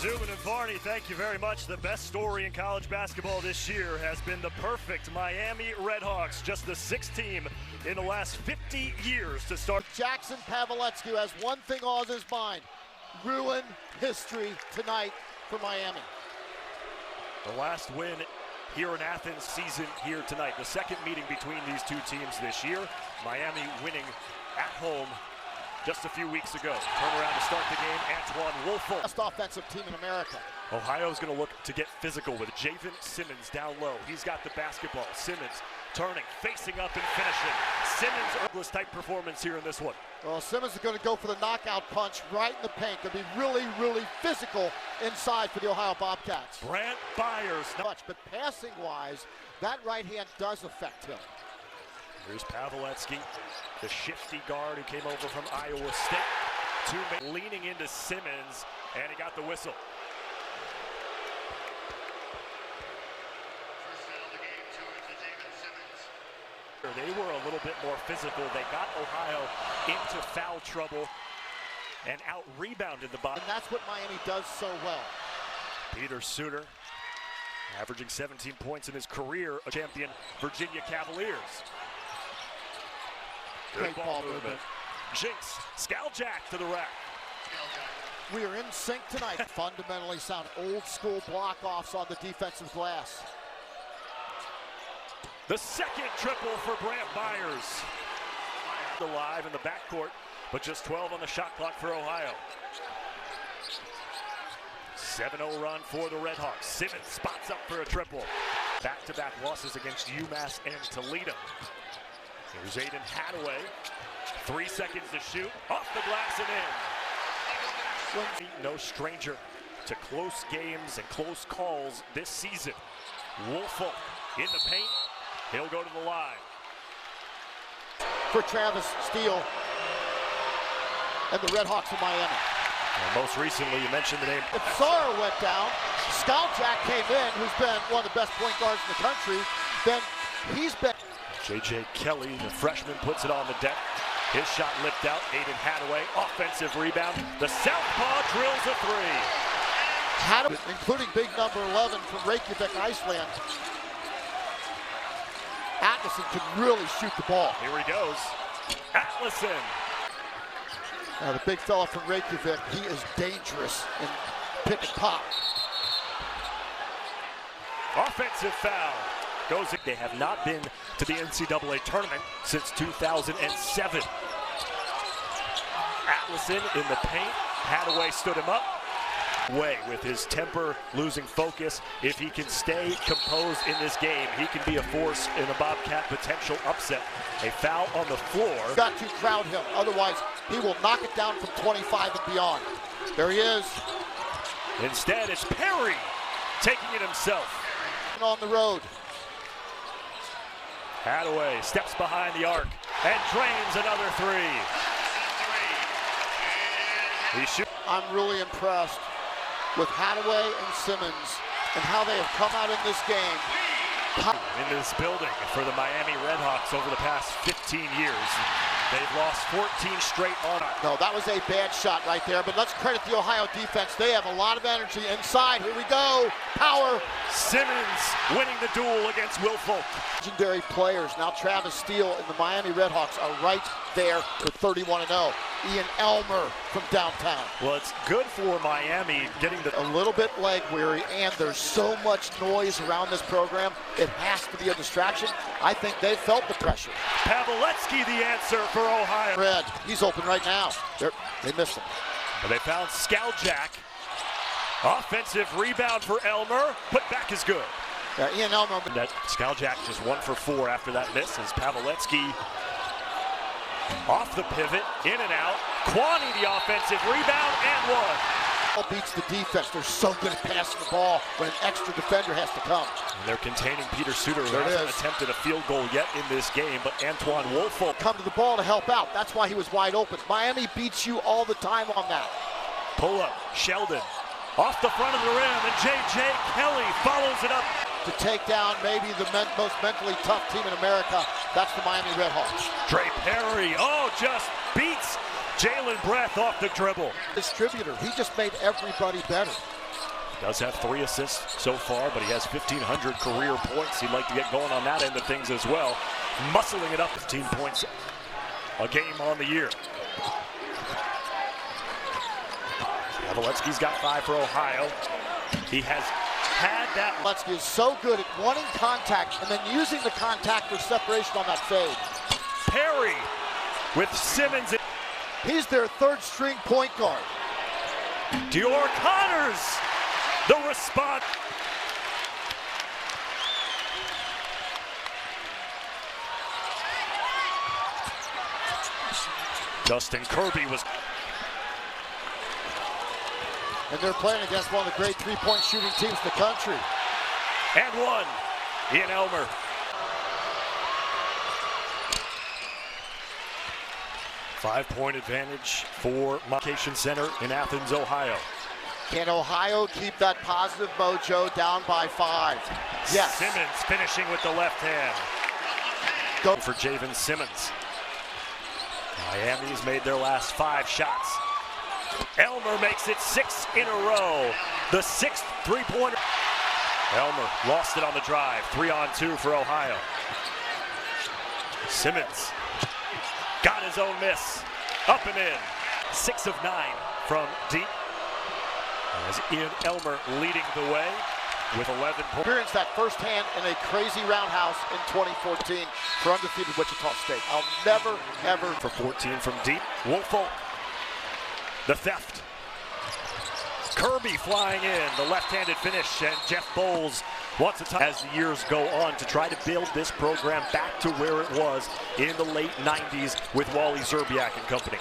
Zubin and Varney, thank you very much. The best story in college basketball this year has been the perfect Miami Redhawks, just the sixth team in the last 50 years to start. Jackson Paveletzky has one thing on his mind: ruin history tonight for Miami. The last win here in Athens season here tonight. The second meeting between these two teams this year. Miami winning at home just a few weeks ago. Turn around to start the game, Antoine Woolfolk. Best offensive team in America. Ohio's going to look to get physical with Javen Simmons down low. He's got the basketball. Simmons turning, facing up and finishing. Simmons, type performance here in this one. Well, Simmons is going to go for the knockout punch right in the paint. Going to be really, really physical inside for the Ohio Bobcats. Brant Byers. Much, but passing-wise, that right hand does affect him. Here's Paveletzky, the shifty guard who came over from Iowa State. Leaning into Simmons, and he got the whistle. They were a little bit more physical. They got Ohio into foul trouble and out-rebounded the bottom. And that's what Miami does so well. Peter Suter, averaging 17 points in his career, a champion Virginia Cavaliers. Great ball movement. Jinx, Skaljack to the rack. We are in sync tonight. Fundamentally sound old-school block-offs on the defensive glass. The second triple for Brant Byers. Alive in the backcourt, but just 12 on the shot clock for Ohio. 7-0 run for the Redhawks. Simmons spots up for a triple. Back-to-back losses against UMass and Toledo. Here's Aiden Hadaway. 3 seconds to shoot. Off the glass and in. No stranger to close games and close calls this season. Woolfolk in the paint. He'll go to the line. For Travis Steele and the Redhawks of Miami. And most recently, you mentioned the name. If Sara went down, Skaljack came in, who's been one of the best point guards in the country. Then he's been. J.J. Kelly, the freshman, puts it on the deck. His shot lipped out. Aiden Hadaway, offensive rebound. The southpaw drills a three. Hadaway, including big number 11 from Reykjavik, Iceland. Atlason can really shoot the ball. Here he goes. Atlason. Now the big fella from Reykjavik, he is dangerous in pick and pop. Offensive foul. They have not been to the NCAA tournament since 2007. Atlason in the paint. Hadaway stood him up. With his temper losing focus, if he can stay composed in this game, he can be a force in a Bobcat potential upset. A foul on the floor. Got to crowd him, otherwise he will knock it down from 25 and beyond. There he is. Instead, it's Perry taking it himself. On the road. Hadaway steps behind the arc and drains another three. I'm really impressed with Hadaway and Simmons and how they have come out in this game. In this building for the Miami Redhawks over the past 15 years. They've lost 14 straight on it. No, that was a bad shot right there, but let's credit the Ohio defense. They have a lot of energy inside. Here we go. Power. Simmons winning the duel against Woolfolk. Legendary players. Now Travis Steele and the Miami Redhawks are right there with 31-0. Ian Elmer from downtown. Well, it's good for Miami getting a little bit leg weary, and there's so much noise around this program. It has to be a distraction. I think they felt the pressure. Paveletzky the answer for Ohio. Red, he's open right now. They missed him. But they found Skaljack. Offensive rebound for Elmer. Put back is good. Yeah, Ian Elmer. That Skaljack just 1 for 4 after that miss as Paveletzky off the pivot, in and out. Kwani the offensive rebound and one. Beats the defense. They're so good at passing the ball when an extra defender has to come. And they're containing Peter Suter, who hasn't attempted a field goal yet in this game, but Antoine Woolfolk come to the ball to help out. That's why he was wide open. Miami beats you all the time on that. Pull up, Sheldon off the front of the rim, and J.J. Kelly follows it up. To take down maybe the most mentally tough team in America, that's the Miami Redhawks. Trey Perry, just beats Jalen Breath off the dribble. Distributor, he just made everybody better. Does have 3 assists so far, but he has 1,500 career points. He'd like to get going on that end of things as well. Muscling it up, 15 points a game on the year. Paveletzky's got 5 for Ohio. He has had that. Paveletzky is so good at wanting contact and then using the contact for separation on that fade. Perry with Simmons. He's their 3rd string point guard. Dior Connors, the response. Justin Kirby was. And they're playing against one of the great 3-point shooting teams in the country. And one, Ian Elmer. Five-point advantage for Vocation Center in Athens, Ohio. Can Ohio keep that positive mojo down by 5? Yes. Simmons finishing with the left hand. Go for Javen Simmons. Miami's made their last 5 shots. Elmer makes it 6 in a row. The 6th three-pointer. Elmer lost it on the drive. 3-on-2 for Ohio. Simmons got his own miss. Up and in. 6 of 9 from deep. As Ian Elmer leading the way with 11 points. Experienced that firsthand in a crazy roundhouse in 2014 for undefeated Wichita State. I'll never, ever. For 14 from deep. Woolfolk. The theft. Kirby flying in, the left-handed finish, and Jeff Bowles wants to as the years go on to try to build this program back to where it was in the late 90s with Wally Zerbiak and company.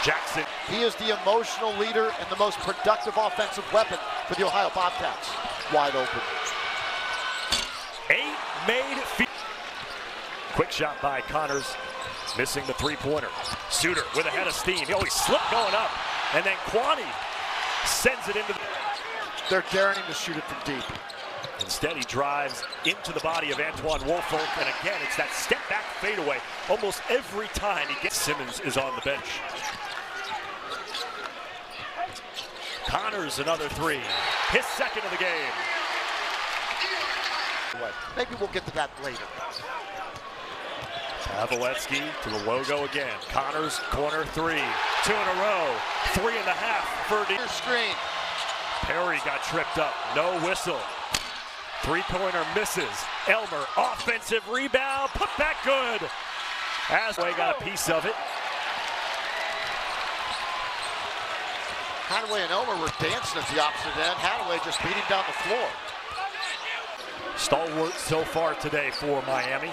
Jackson. He is the emotional leader and the most productive offensive weapon for the Ohio Bobcats. Wide open. 8 made feet. Quick shot by Connors, missing the 3-pointer. Suter with a head of steam. He always slipped going up. And then Kwani sends it into the... They're daring him to shoot it from deep. Instead, he drives into the body of Antoine Woolfolk. And again, it's that step-back fadeaway. Almost every time he gets... Simmons is on the bench. Connors, another 3. His 2nd of the game. Maybe we'll get to that later. Paveletzky to the logo again. Connors, corner 3. 2 in a row. 3.5 for the screen. Perry got tripped up. No whistle. 3-pointer misses. Elmer, offensive rebound. Put back good. Asway got a piece of it. Hadaway and Elmer were dancing at the opposite end. Hadaway just beating down the floor. Stalwart so far today for Miami.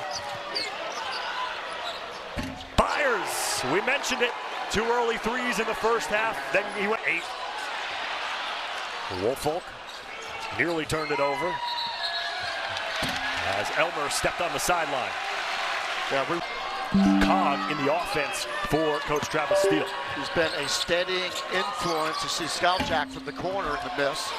Byers, we mentioned it. 2 early 3s in the first half. Then he went 8. Woolfolk nearly turned it over as Elmer stepped on the sideline. Yeah, Cog in the offense for Coach Travis Steele. He's been a steadying influence. You see Scoutjack from the corner in the miss.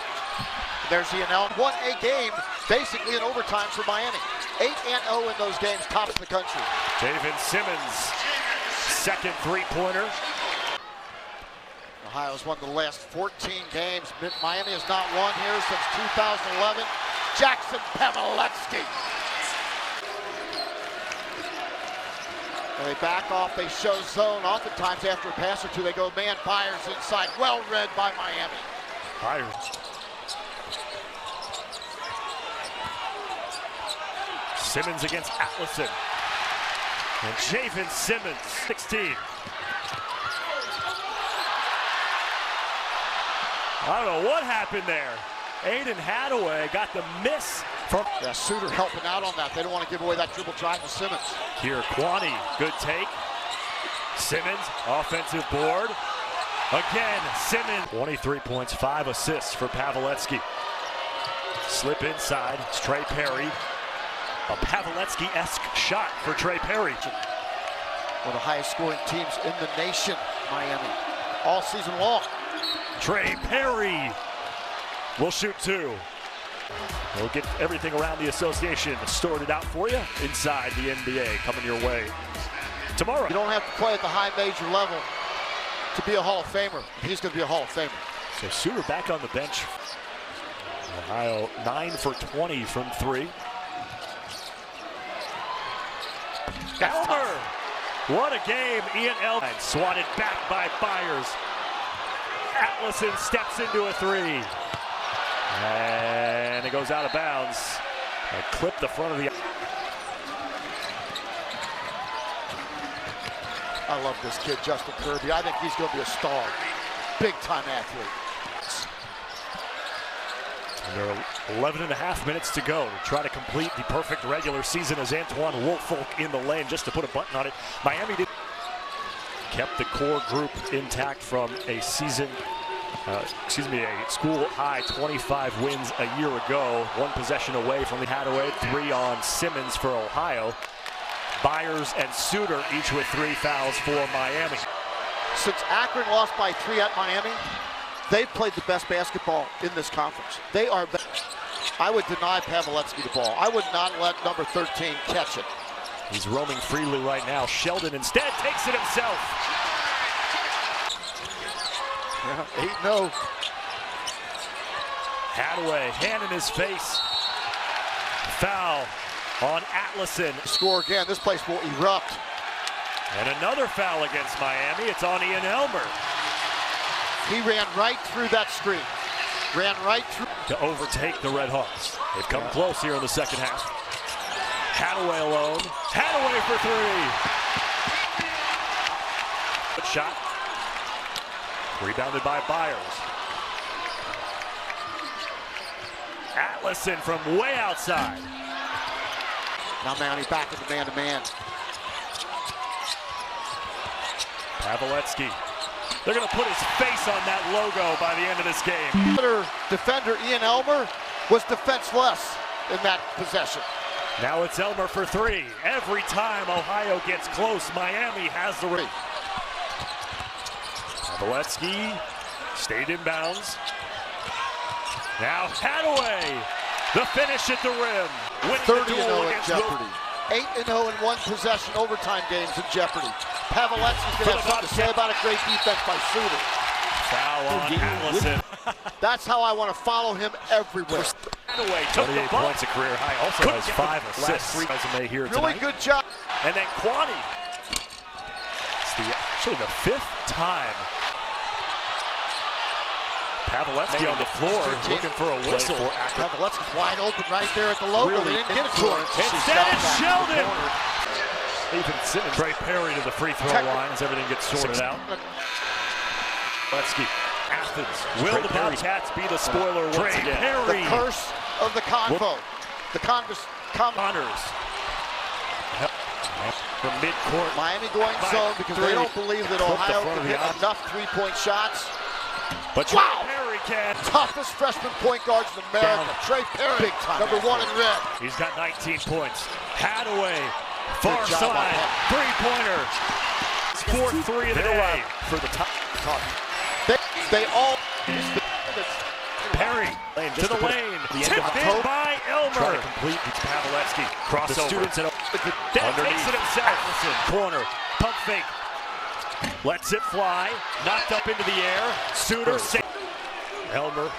There's Ian Elmer. Won a game basically in overtime for Miami. 8-0 in those games, tops in the country. Javen Simmons, 2nd 3-pointer. Ohio's won the last 14 games. Miami has not won here since 2011. Jackson Paveletzky. And they back off, they show zone. Oftentimes after a pass or 2, they go man. Byers inside. Well read by Miami. Byers. Simmons against Atlason. And Javen Simmons, 16. I don't know what happened there. Aiden Hadaway got the miss from... Yeah, Suter helping out on that. They don't want to give away that dribble drive to Simmons. Here, Kwani, good take. Simmons, offensive board. Again, Simmons. 23 points, 5 assists for Paveletzky. Slip inside, it's Trey Perry. A Paveletzky-esque shot for Trey Perry. One of the highest scoring teams in the nation, Miami, all season long. Trey Perry will shoot 2. We'll get everything around the association sorted out for you inside the NBA coming your way tomorrow. You don't have to play at the high major level to be a Hall of Famer. He's going to be a Hall of Famer. So Suter back on the bench. Ohio 9 for 20 from 3. Elmer! What a game, Ian Elmer. Swatted back by Byers. Atlason steps into a 3. And it goes out of bounds. And clipped the front of the... I love this kid, Justin Kirby. I think he's going to be a star. Big-time athlete. And there are 11 and a half minutes to go to try to complete the perfect regular season as Antoine Woolfolk in the lane just to put a button on it. Miami kept the core group intact from a season, a school high 25 wins a year ago. 1 possession away from the Hadaway, 3 on Simmons for Ohio. Byers and Suter each with 3 fouls for Miami. Since Akron lost by 3 at Miami, they've played the best basketball in this conference. They are best. I would deny Paveletzky the ball. I would not let number 13 catch it. He's roaming freely right now. Sheldon instead takes it himself. Yeah, 8-0. Hadaway, hand in his face. Foul on Atlason. Score again. This place will erupt. And another foul against Miami. It's on Ian Elmer. He ran right through that screen. Ran right through. To overtake the Redhawks. They've come close here in the second half. Hadaway alone. Hadaway for 3. Good shot. Rebounded by Byers. Atlason from way outside. Now Miami back in the man-to-man. Paveletzky. They're going to put his face on that logo by the end of this game. Defender Ian Elmer was defenseless in that possession. Now it's Elmer for 3. Every time Ohio gets close, Miami has the lead. Paveletzky stayed in bounds. Now Hadaway, the finish at the rim. Winning 30-0 in jeopardy. 8-0 in 1 possession overtime games in jeopardy. Paveletzky's going to have something to say about a great defense by Suter. Foul on Atlason. That's how I want to follow him everywhere. Hadaway took 28 points, a career high. Also has 5 assists. Resume here tonight. Really good job. And then Kwani. It's actually the 5th time. Paveletzky on the floor looking for a whistle. Paveletzky's wide open right there at the logo. Really they didn't get it to him. Instead it's Sheldon. Even Simmons, Trey Perry to the free throw line as everything gets sorted out. Paveletzky, Athens. Will the Bobcats be the spoiler once again? The curse of the convo. The Connors. From midcourt. Miami going zone because they don't believe that Ohio can hit enough 3-point shots. But Trey Perry can. Toughest freshman point guards in America. Trey Perry, big time. Number 1 in red. He's got 19 points. Hadaway, far side, 3-pointer. 4-3 of the day for the top. They all. Perry to the lane. Tipped in by Elmer. Trying to complete Paveletzky. Crossover. Takes it himself. Atlason, corner. Pump fake. Lets it fly. Knocked up into the air. Suter. Elmer.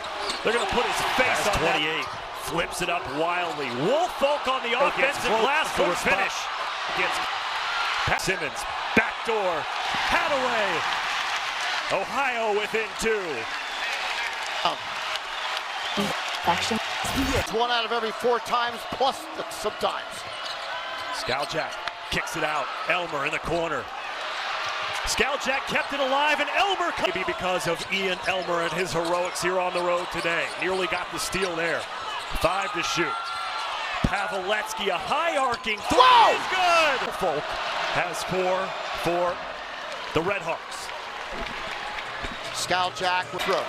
They're going to put his face on 28. That. Flips it up wildly. Woolfolk on the offensive glass for finish. Against Simmons. Backdoor. Hadaway. Ohio within 2. Action. It's 1 out of every 4 times, plus sometimes. Skaljak kicks it out. Elmer in the corner. Skaljak kept it alive, and Elmer maybe because of Ian Elmer and his heroics here on the road today. Nearly got the steal there. 5 to shoot. Paveletzky, a high arcing throw. Good. Folk has 4 for the Redhawks. Skaljak with throw.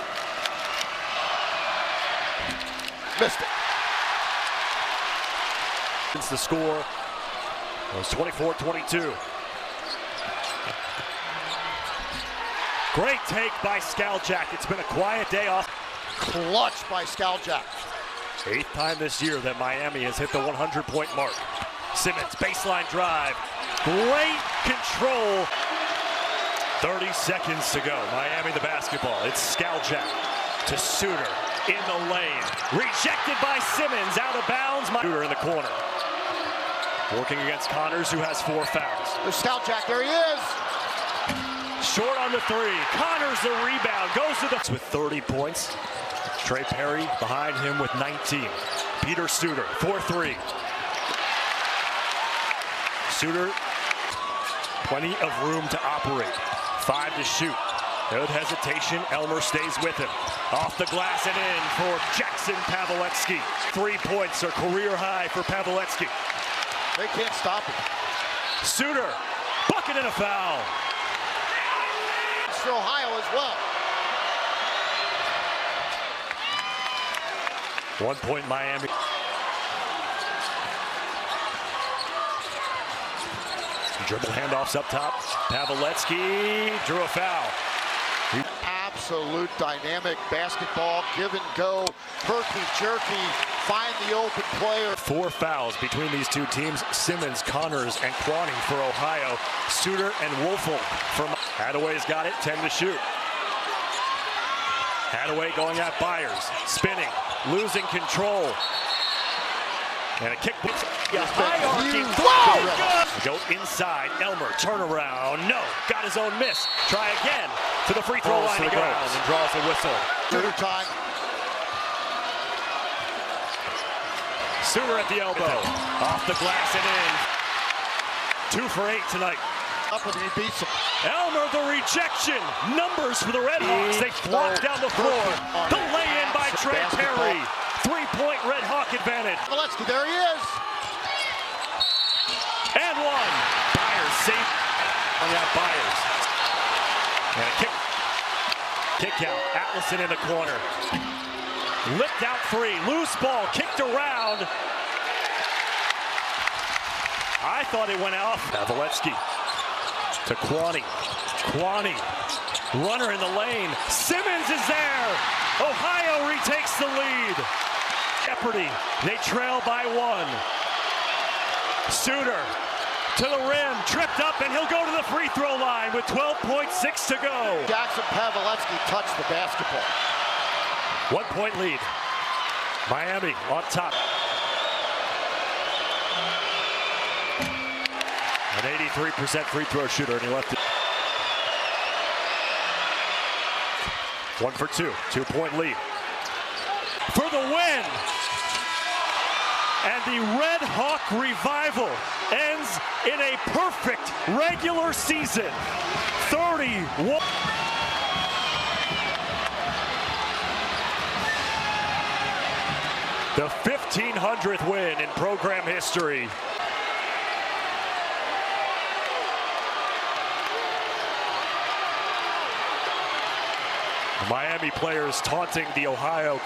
Missed it. Since the score was 24-22. Great take by Skaljak. It's been a quiet day off. Clutch by Skaljak. 8th time this year that Miami has hit the 100-point mark. Simmons, baseline drive. Great control. 30 seconds to go. Miami the basketball. It's Skaljak. to Suter in the lane. Rejected by Simmons, out of bounds. Suter in the corner. Working against Connors, who has 4 fouls. The scout jack, there he is. Short on the 3. Connors the rebound, goes to the with 30 points. Trey Perry behind him with 19. Peter Suter, 4-3. Suter, plenty of room to operate. 5 to shoot. Good hesitation. Elmer stays with him. Off the glass and in for Jackson Paveletzky. 3 points are career high for Paveletzky. They can't stop him. Suter, bucket and a foul. It's for Ohio as well. 1 point Miami. Dribble handoffs up top. Paveletzky drew a foul. Absolute dynamic basketball, give and go, herky-jerky, find the open player. 4 fouls between these two teams. Simmons, Connors, and Quanning for Ohio. Suter and Wolfel from Hadaway's got it, 10 to shoot. Hadaway going at Byers, spinning, losing control. And a kick. High arcing. Go inside. Elmer, turnaround. No. Got his own miss. Try again. To the free throw line he goes and draws a whistle. Suter time. Suter at the elbow. Off the glass and in. 2 for 8 tonight. Up and he beats him. Elmer, the rejection. Numbers for the Redhawks. They flock down the floor. The lay-in by Trey Perry. 3-point Red Hawk advantage. Paveletzky, there he is. And 1. Byers safe on that Byers. And a kick out. Atlason in the corner. Lipped out 3. Loose ball. Kicked around. I thought it went off. Paveletzky to Quanning. Quanning. Runner in the lane. Simmons is there. Ohio retakes the lead. Jeopardy. They trail by 1. Suter to the rim, tripped up, and he'll go to the free throw line with 12.6 to go. Jackson Paveletzky touched the basketball. 1 point lead. Miami on top. An 83% free throw shooter, and he left it. 1 for 2. 2-point lead. For the win. And the Red Hawk revival ends in a perfect regular season. 31. The 1,500th win in program history. The Miami players taunting the Ohio